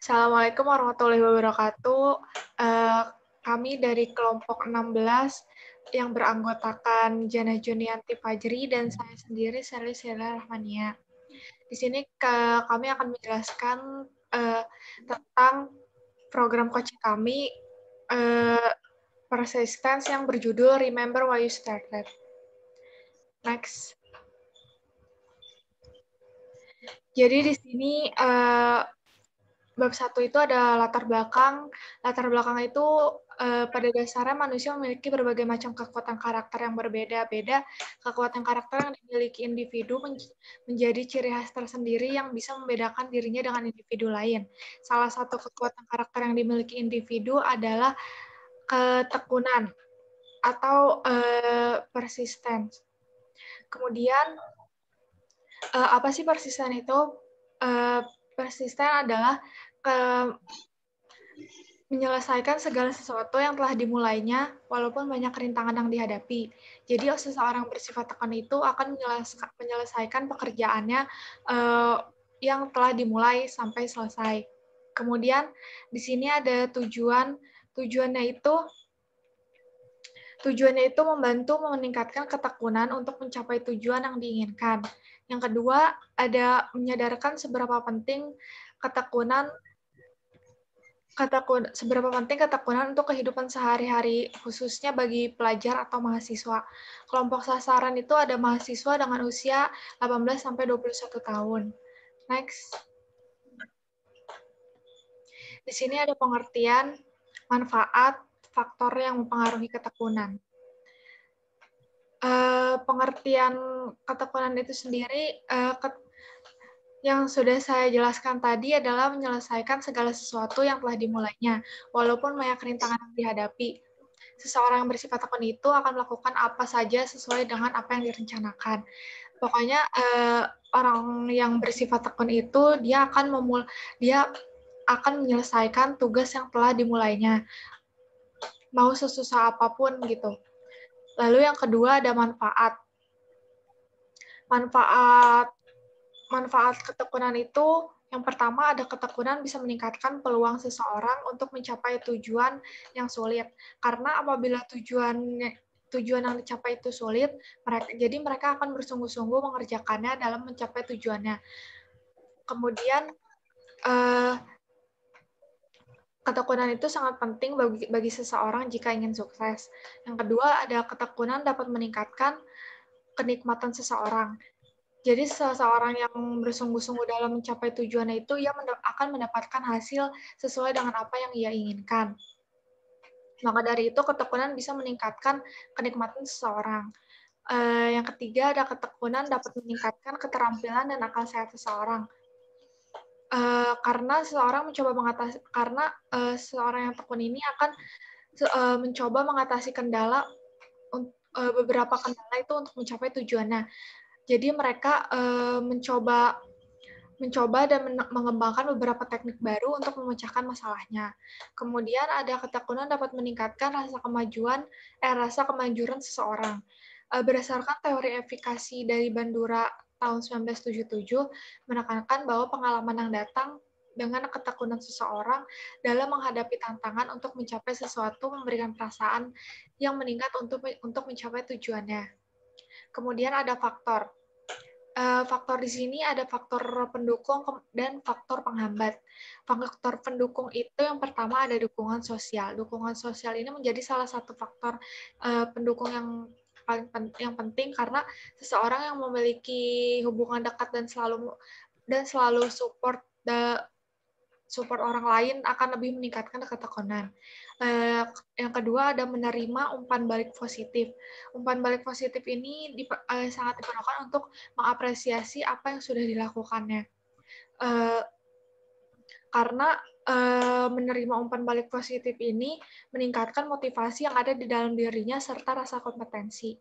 Assalamualaikum warahmatullahi wabarakatuh. Eh, Kami dari kelompok 16 yang beranggotakan Jana Junianti Fajri dan saya sendiri Sally Sheila Rahmania. Di sini kami akan menjelaskan tentang program coaching kami Persistence yang berjudul Remember Why You Started. Next. Jadi di sini bab 1 itu ada latar belakang. Latar belakang itu pada dasarnya manusia memiliki berbagai macam kekuatan karakter yang berbeda-beda. Kekuatan karakter yang dimiliki individu menjadi ciri khas tersendiri yang bisa membedakan dirinya dengan individu lain. Salah satu kekuatan karakter yang dimiliki individu adalah ketekunan atau persistence. Kemudian, apa sih persisten itu? Persisten adalah menyelesaikan segala sesuatu yang telah dimulainya, walaupun banyak rintangan yang dihadapi. Jadi, seseorang bersifat tekan itu akan menyelesaikan pekerjaannya yang telah dimulai sampai selesai. Kemudian, di sini ada tujuan. Tujuannya itu membantu meningkatkan ketekunan untuk mencapai tujuan yang diinginkan. Yang kedua, ada menyadarkan seberapa penting ketekunan untuk kehidupan sehari-hari, khususnya bagi pelajar atau mahasiswa. Kelompok sasaran itu ada mahasiswa dengan usia 18-21 tahun. Next. Di sini ada pengertian, manfaat, faktor yang mempengaruhi ketekunan. Pengertian ketekunan itu sendiri, yang sudah saya jelaskan tadi adalah menyelesaikan segala sesuatu yang telah dimulainya, walaupun banyak rintangan yang dihadapi. Seseorang yang bersifat tekun itu akan melakukan apa saja sesuai dengan apa yang direncanakan. Pokoknya orang yang bersifat tekun itu dia akan menyelesaikan tugas yang telah dimulainya, mau sesusah apapun gitu. Lalu yang kedua ada manfaat. Manfaat ketekunan itu, yang pertama ada ketekunan bisa meningkatkan peluang seseorang untuk mencapai tujuan yang sulit. Karena apabila tujuan yang dicapai itu sulit, mereka akan bersungguh-sungguh mengerjakannya dalam mencapai tujuannya. Kemudian, ketekunan itu sangat penting bagi seseorang jika ingin sukses. Yang kedua, ada ketekunan dapat meningkatkan kenikmatan seseorang. Jadi seseorang yang bersungguh-sungguh dalam mencapai tujuannya itu, ia akan mendapatkan hasil sesuai dengan apa yang ia inginkan. Maka dari itu, ketekunan bisa meningkatkan kenikmatan seseorang. Yang ketiga, ada ketekunan dapat meningkatkan keterampilan dan akal sehat seseorang. Karena seseorang yang tekun ini akan mencoba mengatasi beberapa kendala itu untuk mencapai tujuannya. Jadi mereka mencoba dan mengembangkan beberapa teknik baru untuk memecahkan masalahnya. Kemudian ada ketekunan dapat meningkatkan rasa kemanjuran seseorang. Berdasarkan teori efikasi dari Bandura tahun 1977, menekankan bahwa pengalaman yang datang dengan ketekunan seseorang dalam menghadapi tantangan untuk mencapai sesuatu memberikan perasaan yang meningkat untuk mencapai tujuannya. Kemudian ada faktor. Faktor di sini ada faktor pendukung dan faktor penghambat. Faktor pendukung itu yang pertama ada dukungan sosial. Dukungan sosial ini menjadi salah satu faktor pendukung yang penting karena seseorang yang memiliki hubungan dekat dan selalu support orang lain akan lebih meningkatkan ketekunan. Yang kedua ada menerima umpan balik positif. Umpan balik positif ini sangat diperlukan untuk mengapresiasi apa yang sudah dilakukannya. Karena menerima umpan balik positif ini meningkatkan motivasi yang ada di dalam dirinya serta rasa kompetensi.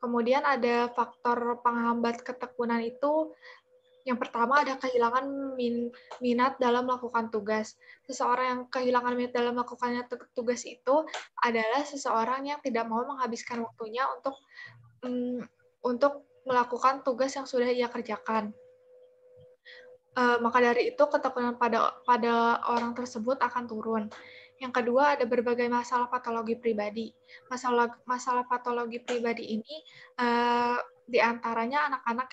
Kemudian ada faktor penghambat ketekunan itu. Yang pertama ada kehilangan minat dalam melakukan tugas. Seseorang yang kehilangan minat dalam melakukannya tugas itu adalah seseorang yang tidak mau menghabiskan waktunya untuk melakukan tugas yang sudah ia kerjakan. Maka dari itu ketekunan pada orang tersebut akan turun. Yang kedua, ada berbagai masalah patologi pribadi. Masalah patologi pribadi ini di antaranya anak-anak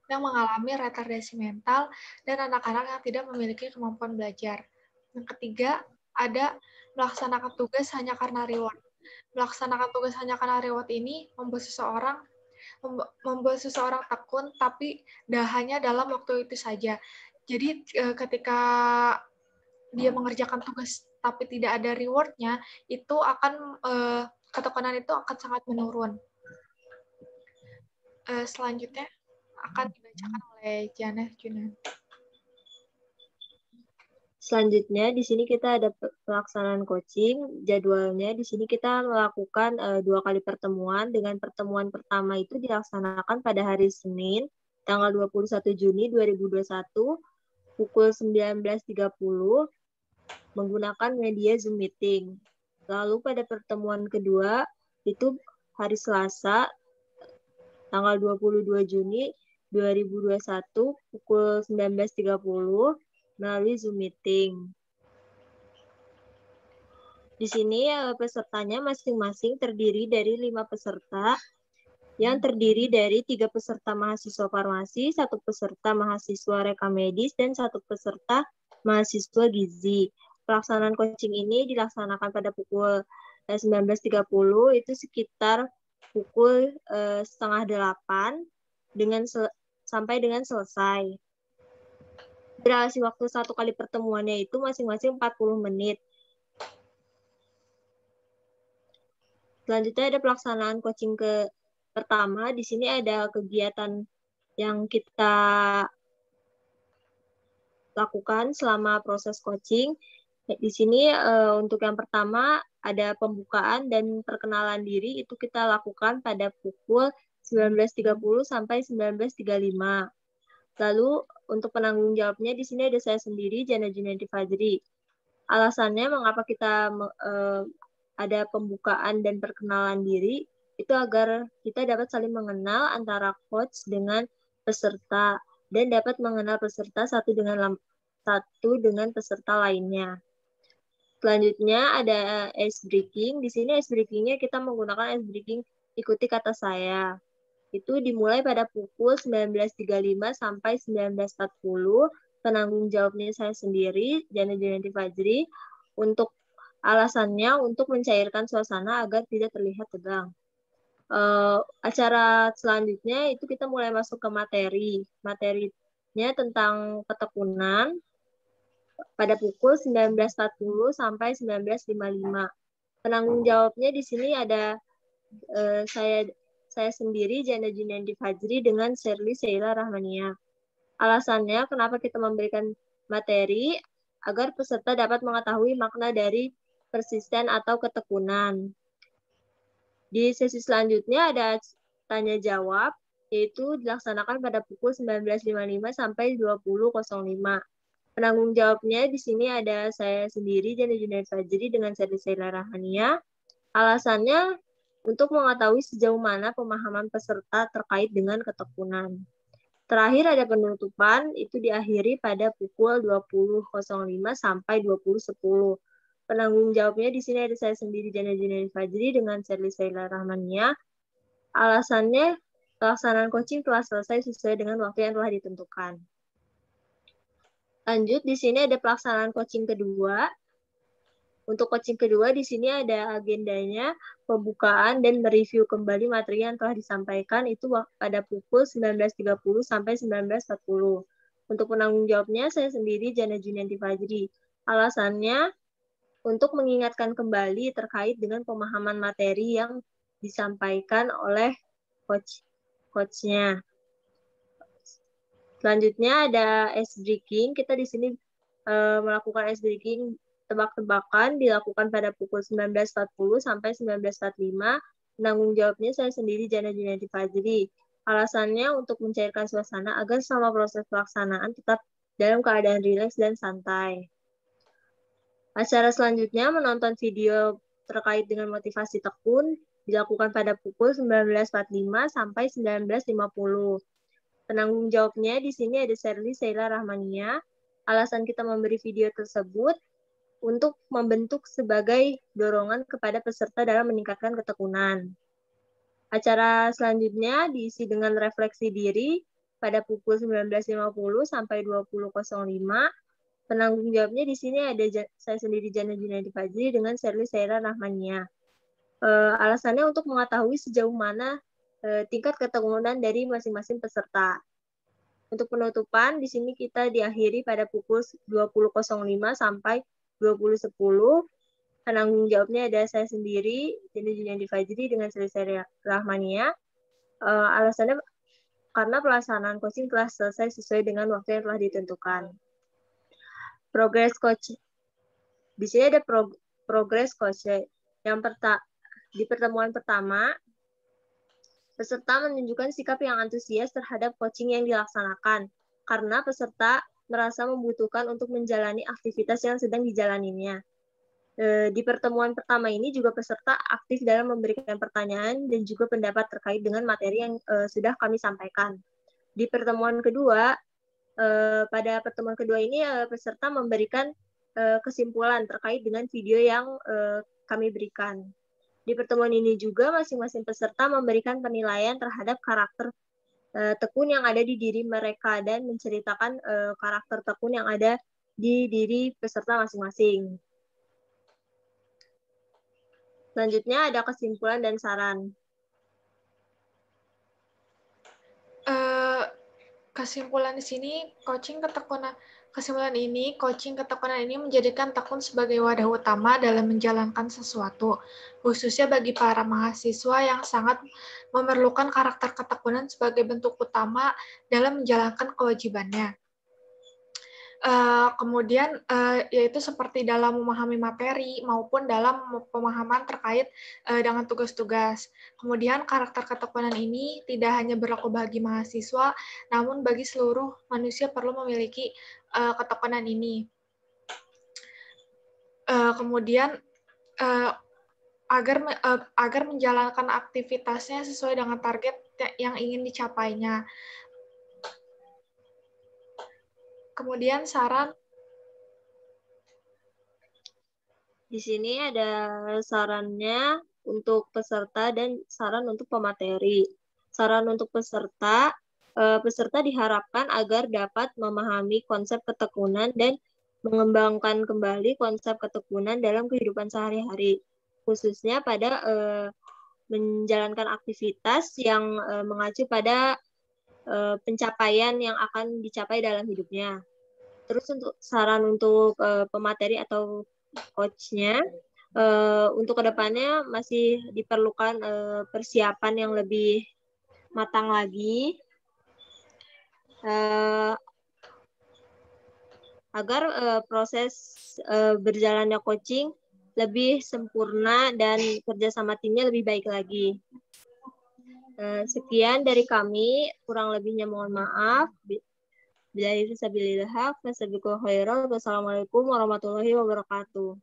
yang mengalami retardasi mental dan anak-anak yang tidak memiliki kemampuan belajar. Yang ketiga, ada melaksanakan tugas hanya karena reward. Melaksanakan tugas hanya karena reward ini membuat seseorang tekun, tapi hanya dalam waktu itu saja. Jadi ketika dia mengerjakan tugas tapi tidak ada reward-nya, itu akan ketekunan itu akan sangat menurun. Selanjutnya akan dibacakan oleh Jana Junan. Selanjutnya di sini kita ada pelaksanaan coaching. Jadwalnya di sini kita melakukan 2 kali pertemuan. Dengan pertemuan pertama itu dilaksanakan pada hari Senin, tanggal 21 Juni 2021, pukul 19.30, menggunakan media Zoom Meeting. Lalu pada pertemuan kedua, itu hari Selasa, tanggal 22 Juni 2021, pukul 19.30, melalui Zoom Meeting. Di sini pesertanya masing-masing terdiri dari 5 peserta, yang terdiri dari 3 peserta mahasiswa farmasi, 1 peserta mahasiswa reka medis, dan 1 peserta mahasiswa gizi. Pelaksanaan coaching ini dilaksanakan pada pukul 19.30, itu sekitar pukul 7:30 sampai dengan selesai. Durasi waktu 1 kali pertemuannya itu masing-masing 40 menit. Selanjutnya ada pelaksanaan coaching pertama. Di sini ada kegiatan yang kita lakukan selama proses coaching. Di sini untuk yang pertama ada pembukaan dan perkenalan diri, itu kita lakukan pada pukul 19.30 sampai 19.35. Lalu untuk penanggung jawabnya di sini ada saya sendiri, Jana Junedi Fajri. Alasannya mengapa kita ada pembukaan dan perkenalan diri, itu agar kita dapat saling mengenal antara coach dengan peserta dan dapat mengenal peserta satu dengan peserta lainnya. Selanjutnya ada ice breaking. Di sini ice breakingnya kita menggunakan ice breaking ikuti kata saya. Itu dimulai pada pukul 19.35 sampai 19.40. Penanggung jawabnya saya sendiri, Jana Junedi Fajri. Untuk alasannya untuk mencairkan suasana agar tidak terlihat tegang. Acara selanjutnya itu kita mulai masuk ke materi. Materinya tentang ketekunan pada pukul 19.40 sampai 19.55. Penanggung jawabnya di sini ada saya sendiri, Jana Junedi Fajri, dengan Shirley Sheila Rahmania. Alasannya kenapa kita memberikan materi, agar peserta dapat mengetahui makna dari persisten atau ketekunan. Di sesi selanjutnya ada tanya jawab, yaitu dilaksanakan pada pukul 19.55 sampai 20.05. Penanggung jawabnya di sini ada saya sendiri, Jana Junedi Fajri, dengan Shirley Sheila Rahmania. Alasannya untuk mengetahui sejauh mana pemahaman peserta terkait dengan ketekunan. Terakhir ada penutupan, itu diakhiri pada pukul 20.05 sampai 20.10. Penanggung jawabnya di sini ada saya sendiri, Jana Junedi Fajri, dengan Shirley Sheila Rahmania. Alasannya, pelaksanaan coaching telah selesai sesuai dengan waktu yang telah ditentukan. Lanjut, di sini ada pelaksanaan coaching kedua. Untuk coaching kedua, di sini ada agendanya, pembukaan dan mereview kembali materi yang telah disampaikan, itu pada pukul 19.30 sampai 19.40. Untuk penanggung jawabnya, saya sendiri, Jana Junedi Fajri. Alasannya, untuk mengingatkan kembali terkait dengan pemahaman materi yang disampaikan oleh coach-nya. Selanjutnya ada ice breaking. Kita di sini melakukan ice breaking tebak-tebakan, dilakukan pada pukul 19.40 sampai 19.45. Penanggung jawabnya saya sendiri, Jana Junedi Fajri. Alasannya untuk mencairkan suasana agar selama proses pelaksanaan tetap dalam keadaan rileks dan santai. Acara selanjutnya menonton video terkait dengan motivasi tekun, dilakukan pada pukul 19.45 sampai 19.50. Penanggung jawabnya di sini ada Sherly Sheila Rahmania. Alasan kita memberi video tersebut untuk membentuk sebagai dorongan kepada peserta dalam meningkatkan ketekunan. Acara selanjutnya diisi dengan refleksi diri pada pukul 19.50 sampai 20.05. Penanggung jawabnya di sini ada saya sendiri, Jana Junaidi Fajri, dengan Sherly Sheila Rahmania. Alasannya untuk mengetahui sejauh mana tingkat ketekunan dari masing-masing peserta. Untuk penutupan, di sini kita diakhiri pada pukul 20.05 sampai 20.10. Penanggung jawabnya ada saya sendiri, Jana Junaidi Fajri, dengan Sherly Sheila Rahmania. Alasannya karena pelaksanaan coaching telah selesai sesuai dengan waktu yang telah ditentukan. Progress coaching. Di sini ada progress coaching. Di pertemuan pertama, peserta menunjukkan sikap yang antusias terhadap coaching yang dilaksanakan karena peserta merasa membutuhkan untuk menjalani aktivitas yang sedang dijalaninya. Di pertemuan pertama ini juga peserta aktif dalam memberikan pertanyaan dan juga pendapat terkait dengan materi yang sudah kami sampaikan. Di pertemuan kedua, pada pertemuan kedua ini peserta memberikan kesimpulan terkait dengan video yang kami berikan. Di pertemuan ini juga masing-masing peserta memberikan penilaian terhadap karakter tekun yang ada di diri mereka dan menceritakan karakter tekun yang ada di diri peserta masing-masing. Selanjutnya ada kesimpulan dan saran. Kesimpulan di sini, coaching ketekunan ini menjadikan tekun sebagai wadah utama dalam menjalankan sesuatu, khususnya bagi para mahasiswa yang sangat memerlukan karakter ketekunan sebagai bentuk utama dalam menjalankan kewajibannya. Kemudian yaitu seperti dalam memahami materi maupun dalam pemahaman terkait dengan tugas-tugas. Kemudian karakter ketekunan ini tidak hanya berlaku bagi mahasiswa, namun bagi seluruh manusia perlu memiliki ketekunan ini. Kemudian agar menjalankan aktivitasnya sesuai dengan target yang ingin dicapainya. Kemudian saran. Di sini ada sarannya untuk peserta dan saran untuk pemateri. Saran untuk peserta, peserta diharapkan agar dapat memahami konsep ketekunan dan mengembangkan kembali konsep ketekunan dalam kehidupan sehari-hari, khususnya pada menjalankan aktivitas yang mengacu pada pencapaian yang akan dicapai dalam hidupnya. Terus untuk saran untuk pemateri atau coach-nya, untuk kedepannya masih diperlukan persiapan yang lebih matang lagi agar proses berjalannya coaching lebih sempurna dan kerjasama timnya lebih baik lagi. Sekian dari kami, kurang lebihnya mohon maaf. Wassalamualaikum warahmatullahi wabarakatuh.